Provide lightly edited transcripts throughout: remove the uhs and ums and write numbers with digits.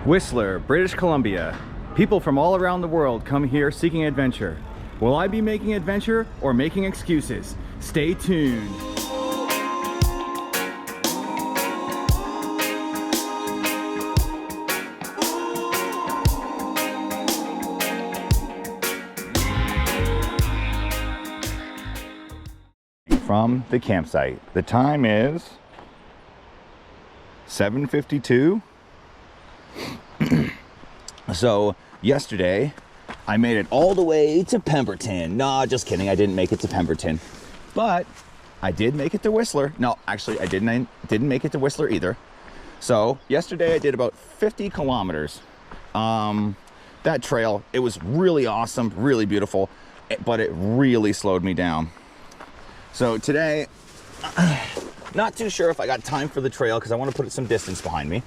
Whistler, British Columbia. People from all around the world come here seeking adventure. Will I be making adventure or making excuses? Stay tuned. From the campsite. The time is 7:52. So yesterday I made it all the way to Pemberton. Nah, just kidding. I didn't make it to Pemberton, but I did make it to Whistler. No, actually I didn't make it to Whistler either. So yesterday I did about 50 kilometers. That trail, it was really awesome, really beautiful, but it really slowed me down. So today, not too sure if I got time for the trail because I want to put some distance behind me.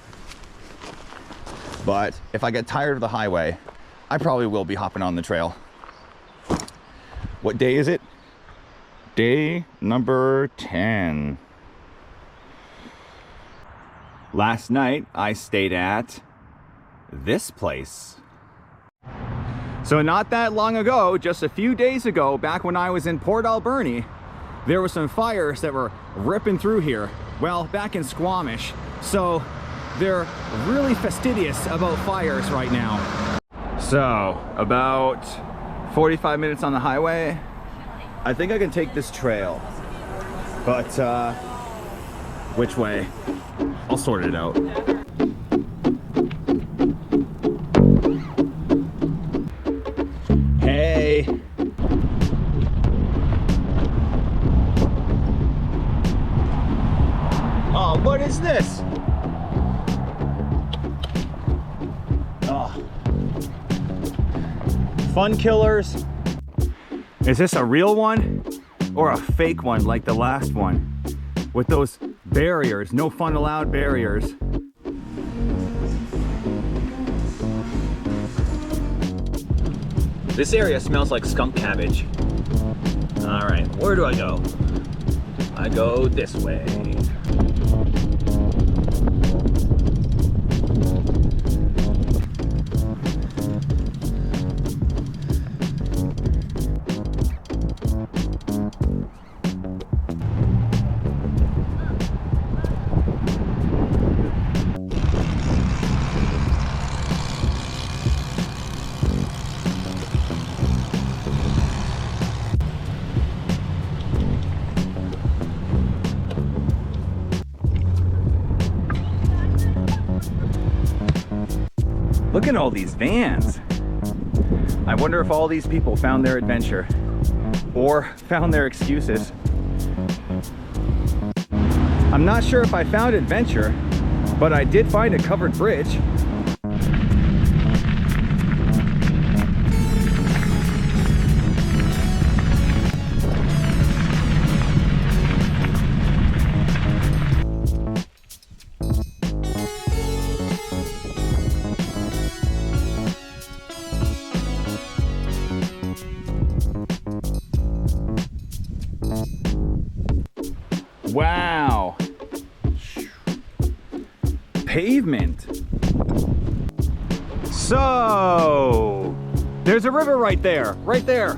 But if I get tired of the highway, I probably will be hopping on the trail. What day is it? Day number 10. Last night, I stayed at this place. So not that long ago, just a few days ago, back when I was in Port Alberni, there were some fires that were ripping through here. Well, back in Squamish. So they're really fastidious about fires right now. So about 45 minutes on the highway. I think I can take this trail, but which way? I'll sort it out. Hey. Oh, what is this? Oh. Fun killers. Is this a real one or a fake one like the last one? With those barriers, no fun allowed barriers. This area smells like skunk cabbage. All right, where do I go? I go this way. Look at all these vans. I wonder if all these people found their adventure or found their excuses. I'm not sure if I found adventure, but I did find a covered bridge. Wow. Pavement. So, there's a river right there, right there.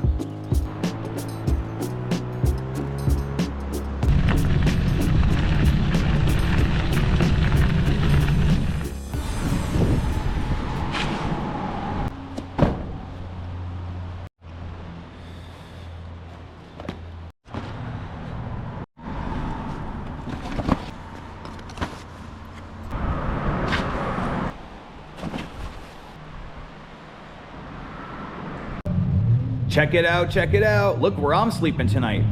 Check it out, check it out. Look where I'm sleeping tonight.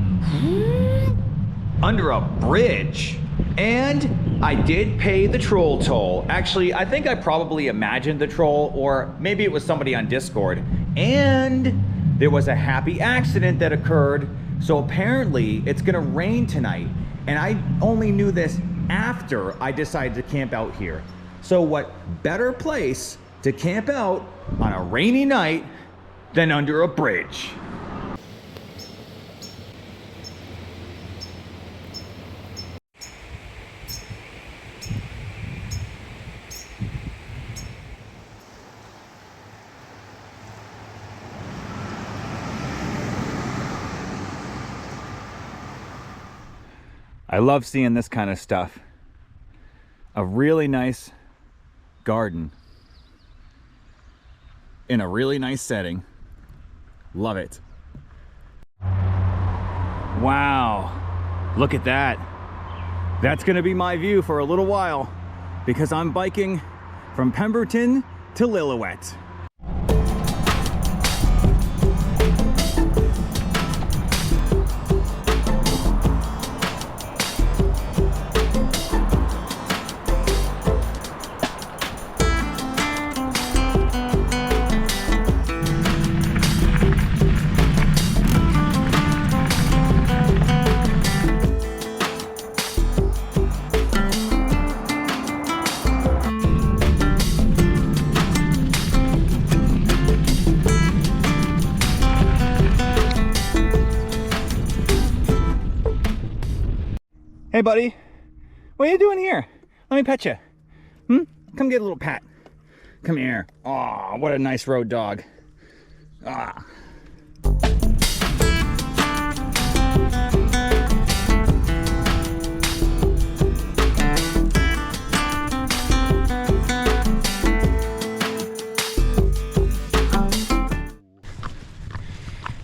Under a bridge. And I did pay the troll toll. Actually, I think I probably imagined the troll, or maybe it was somebody on Discord. And there was a happy accident that occurred. So apparently it's gonna rain tonight. And I only knew this after I decided to camp out here. So what better place to camp out on a rainy night than under a bridge? I love seeing this kind of stuff. A really nice garden in a really nice setting. Love it. Wow, look at that. That's gonna be my view for a little while because I'm biking from Pemberton to Lillooet. Hey buddy, what are you doing here? Let me pet you. Come get a little pat. Come here. Aw, what a nice road dog. Ah.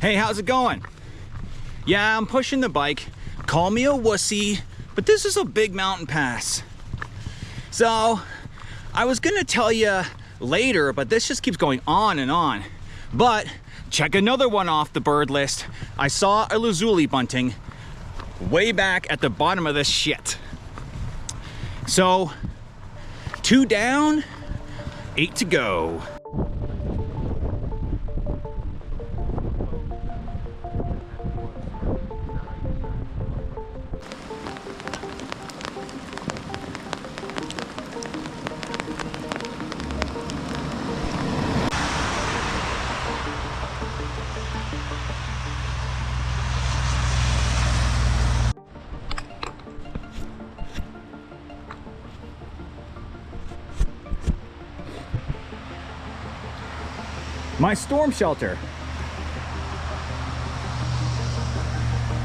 Hey, how's it going? Yeah, I'm pushing the bike. Call me a wussy, but this is a big mountain pass. So, I was gonna tell you later, but this just keeps going on and on. But, check another one off the bird list. I saw a lazuli bunting way back at the bottom of this shit. So, 2 down, 8 to go. My storm shelter.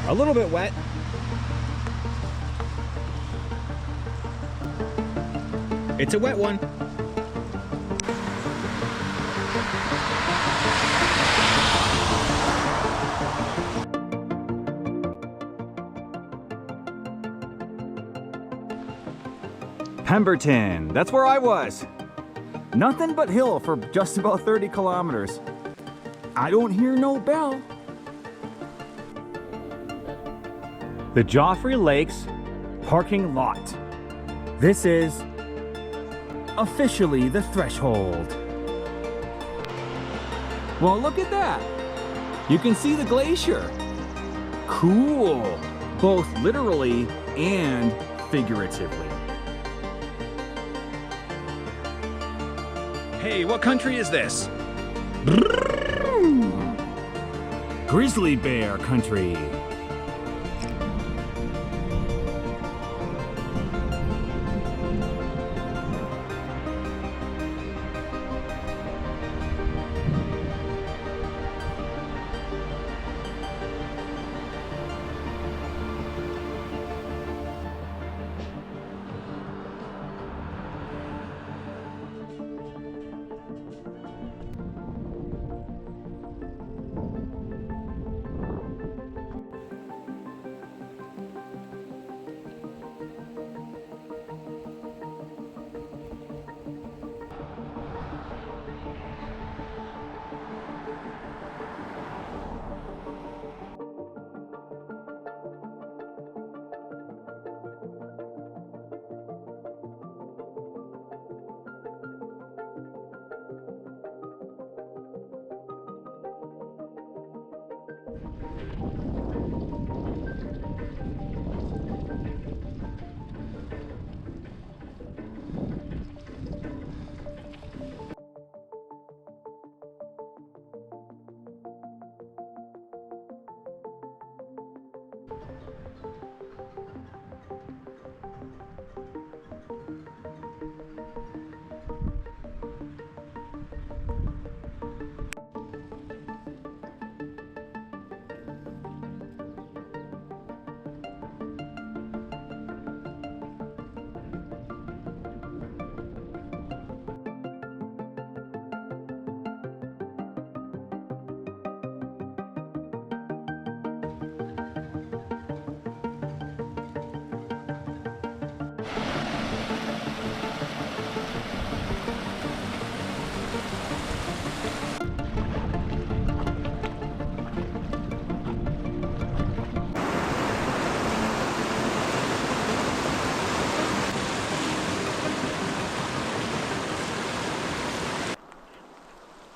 A little bit wet. It's a wet one. Pemberton, that's where I was. Nothing but hill for just about 30 kilometers. I don't hear no bell. The Joffrey Lakes parking lot. This is officially the threshold. Well, look at that. You can see the glacier. Cool, both literally and figuratively. Hey, what country is this? Grizzly bear country.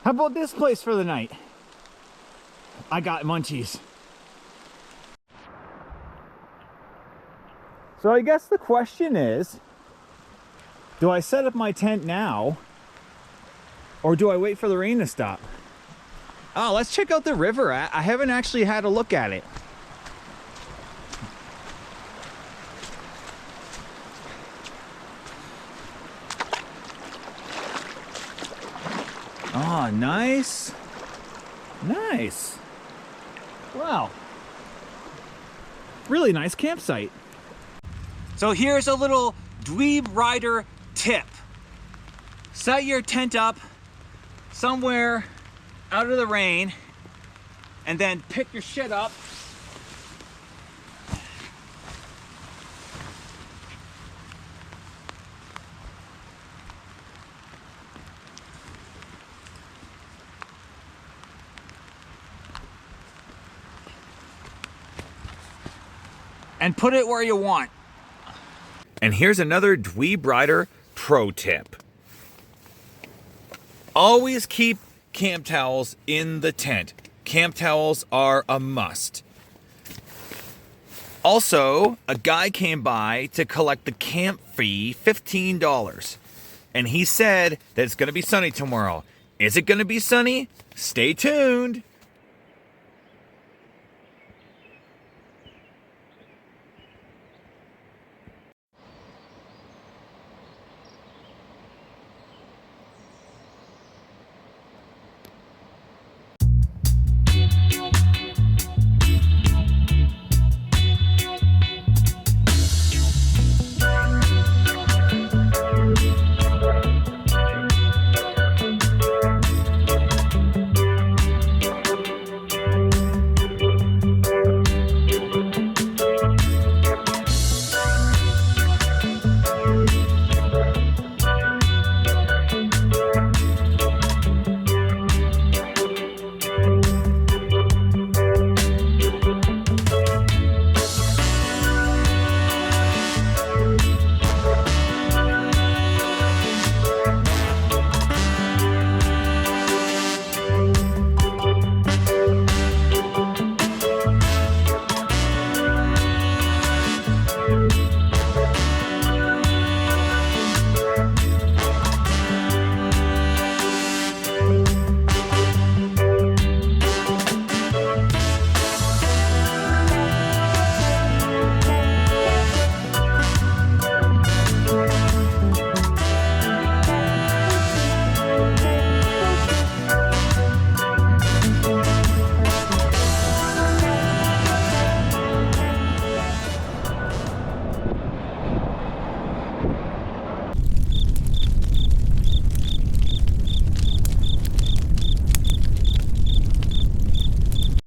How about this place for the night? I got munchies. So I guess the question is, do I set up my tent now or do I wait for the rain to stop? Oh, let's check out the river. I haven't actually had a look at it. Oh, nice. Nice. Wow. Really nice campsite. So here's a little dweeb rider tip. Set your tent up somewhere out of the rain and then pick your shit up. And put it where you want. And here's another dweeb rider pro tip. Always keep camp towels in the tent. Camp towels are a must. Also, a guy came by to collect the camp fee, $15. And he said that it's gonna be sunny tomorrow. Is it gonna be sunny? Stay tuned.